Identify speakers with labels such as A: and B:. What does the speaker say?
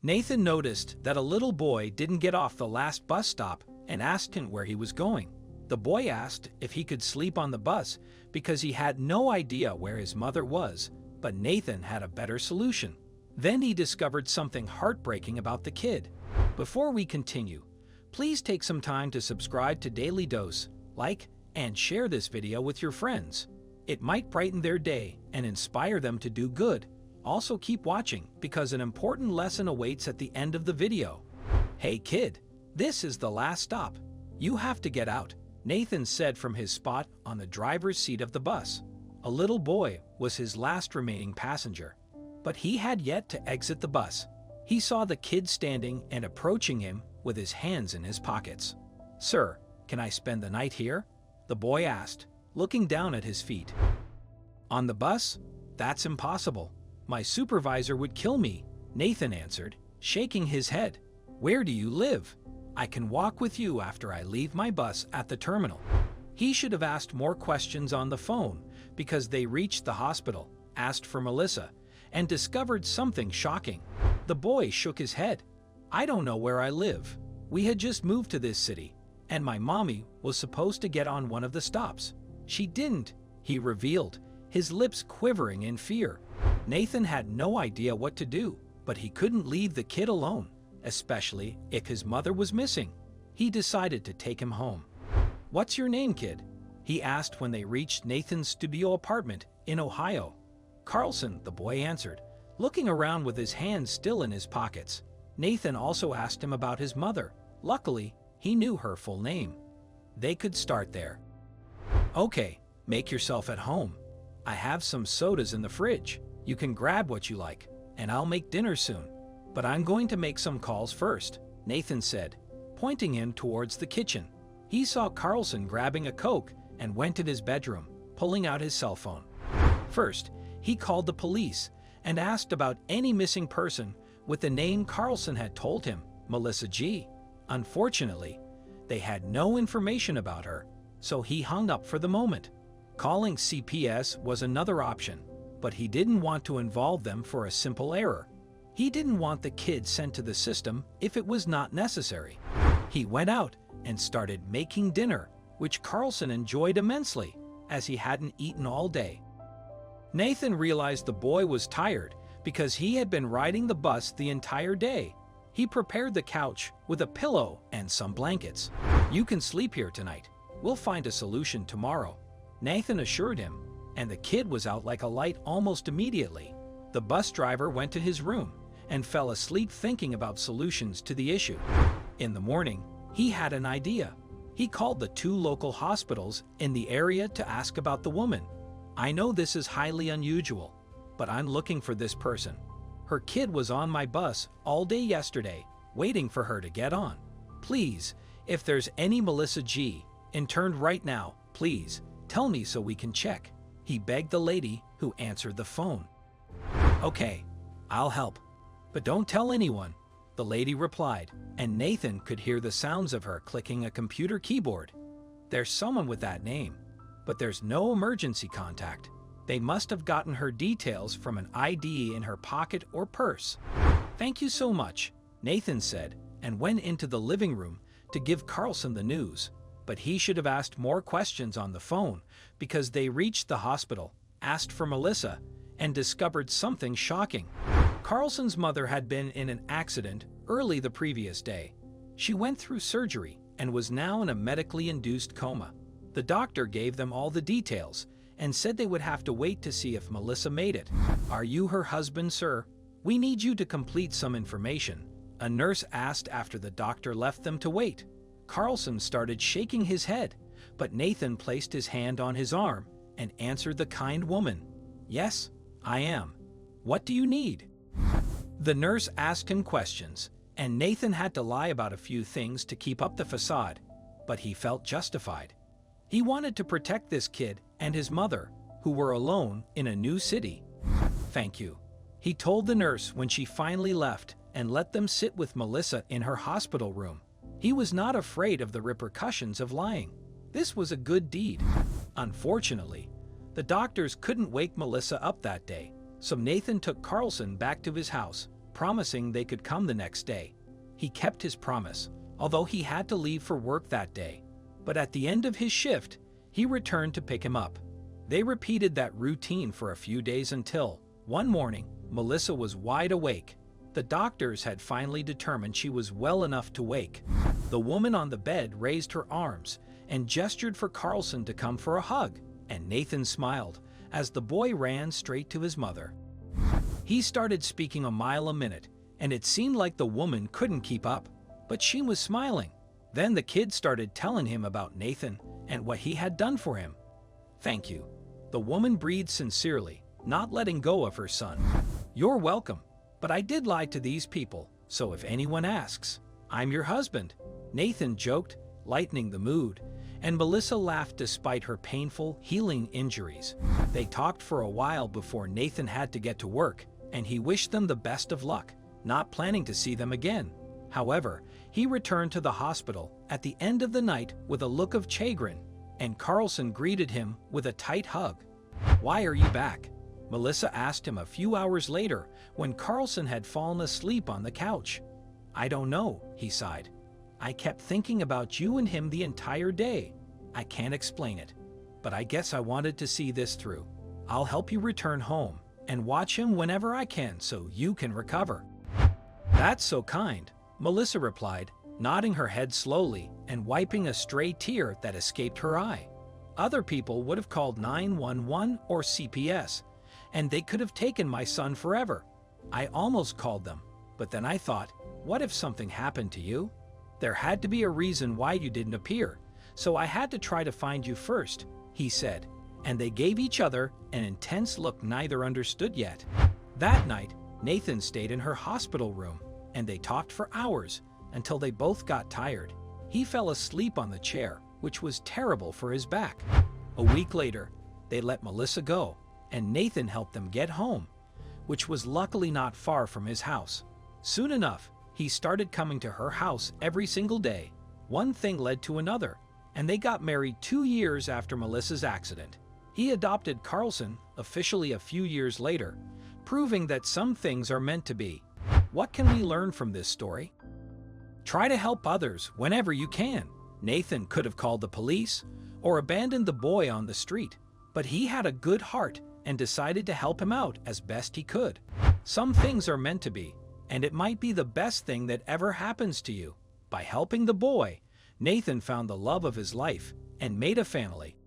A: Nathan noticed that a little boy didn't get off the last bus stop and asked him where he was going. The boy asked if he could sleep on the bus because he had no idea where his mother was, but Nathan had a better solution. Then he discovered something heartbreaking about the kid. Before we continue, please take some time to subscribe to Dailydose, like, and share this video with your friends. It might brighten their day and inspire them to do good. Also keep watching because an important lesson awaits at the end of the video. Hey kid, this is the last stop. You have to get out, Nathan said from his spot on the driver's seat of the bus. A little boy was his last remaining passenger, but he had yet to exit the bus. He saw the kid standing and approaching him with his hands in his pockets. "Sir, can I spend the night here?" the boy asked, looking down at his feet. "On the bus? That's impossible. My supervisor would kill me," Nathan answered, shaking his head. "Where do you live? I can walk with you after I leave my bus at the terminal." He should have asked more questions on the phone because they reached the hospital, asked for Melissa, and discovered something shocking. The boy shook his head. "I don't know where I live. We had just moved to this city, and my mommy was supposed to get on one of the stops. She didn't," he revealed, his lips quivering in fear. Nathan had no idea what to do, but he couldn't leave the kid alone, especially if his mother was missing. He decided to take him home. "What's your name, kid?" he asked when they reached Nathan's studio apartment in Ohio. "Carlson," the boy answered, looking around with his hands still in his pockets. Nathan also asked him about his mother. Luckily, he knew her full name. They could start there. "Okay, make yourself at home. I have some sodas in the fridge. You can grab what you like, and I'll make dinner soon. But I'm going to make some calls first," Nathan said, pointing him towards the kitchen. He saw Carlson grabbing a Coke and went to his bedroom, pulling out his cell phone. First, he called the police and asked about any missing person with the name Carlson had told him, Melissa G. Unfortunately, they had no information about her, so he hung up for the moment. Calling CPS was another option, but he didn't want to involve them for a simple error. He didn't want the kid sent to the system if it was not necessary. He went out and started making dinner, which Carlson enjoyed immensely, as he hadn't eaten all day. Nathan realized the boy was tired because he had been riding the bus the entire day. He prepared the couch with a pillow and some blankets. "You can sleep here tonight. We'll find a solution tomorrow," Nathan assured him, and the kid was out like a light almost immediately. The bus driver went to his room and fell asleep thinking about solutions to the issue. In the morning, he had an idea. He called the 2 local hospitals in the area to ask about the woman. "I know this is highly unusual, but I'm looking for this person. Her kid was on my bus all day yesterday, waiting for her to get on. Please, if there's any Melissa G. interned right now, please tell me so we can check," he begged the lady who answered the phone. "Okay, I'll help. But don't tell anyone," the lady replied, and Nathan could hear the sounds of her clicking a computer keyboard. "There's someone with that name, but there's no emergency contact. They must have gotten her details from an ID in her pocket or purse." "Thank you so much," Nathan said, and went into the living room to give Carlson the news. But he should have asked more questions on the phone because they reached the hospital, asked for Melissa, and discovered something shocking. Carlson's mother had been in an accident early the previous day. She went through surgery and was now in a medically induced coma. The doctor gave them all the details and said they would have to wait to see if Melissa made it. "Are you her husband, sir? We need you to complete some information," a nurse asked after the doctor left them to wait. Carlson started shaking his head, but Nathan placed his hand on his arm and answered the kind woman. "Yes, I am. What do you need?" The nurse asked him questions, and Nathan had to lie about a few things to keep up the facade, but he felt justified. He wanted to protect this kid and his mother, who were alone in a new city. "Thank you," he told the nurse when she finally left and let them sit with Melissa in her hospital room. He was not afraid of the repercussions of lying. This was a good deed. Unfortunately, the doctors couldn't wake Melissa up that day, so Nathan took Carlson back to his house, promising they could come the next day. He kept his promise, although he had to leave for work that day. But at the end of his shift, he returned to pick him up. They repeated that routine for a few days until, one morning, Melissa was wide awake. The doctors had finally determined she was well enough to wake. The woman on the bed raised her arms and gestured for Carlson to come for a hug, and Nathan smiled as the boy ran straight to his mother. He started speaking a mile a minute, and it seemed like the woman couldn't keep up, but she was smiling. Then the kid started telling him about Nathan and what he had done for him. "Thank you." The woman breathed sincerely, not letting go of her son. "You're welcome, but I did lie to these people, so if anyone asks, I'm your husband," Nathan joked, lightening the mood, and Melissa laughed despite her painful, healing injuries. They talked for a while before Nathan had to get to work, and he wished them the best of luck, not planning to see them again. However, he returned to the hospital at the end of the night with a look of chagrin, and Carlson greeted him with a tight hug. "Why are you back?" Melissa asked him a few hours later when Carlson had fallen asleep on the couch. "I don't know," he sighed. "I kept thinking about you and him the entire day. I can't explain it, but I guess I wanted to see this through. I'll help you return home and watch him whenever I can so you can recover." "That's so kind," Melissa replied, nodding her head slowly and wiping a stray tear that escaped her eye. Other people would have called 911 or CPS, and they could have taken my son forever. I almost called them, but then I thought, what if something happened to you? There had to be a reason why you didn't appear, so I had to try to find you first, he said, and they gave each other an intense look neither understood yet. That night, Nathan stayed in her hospital room, and they talked for hours until they both got tired. He fell asleep on the chair, which was terrible for his back. A week later, they let Melissa go, and Nathan helped them get home, which was luckily not far from his house. Soon enough, he started coming to her house every single day. One thing led to another, and they got married 2 years after Melissa's accident. He adopted Carlson officially a few years later, proving that some things are meant to be. What can we learn from this story? Try to help others whenever you can. Nathan could have called the police or abandoned the boy on the street, but he had a good heart and decided to help him out as best he could. Some things are meant to be, and it might be the best thing that ever happens to you. By helping the boy, Nathan found the love of his life and made a family.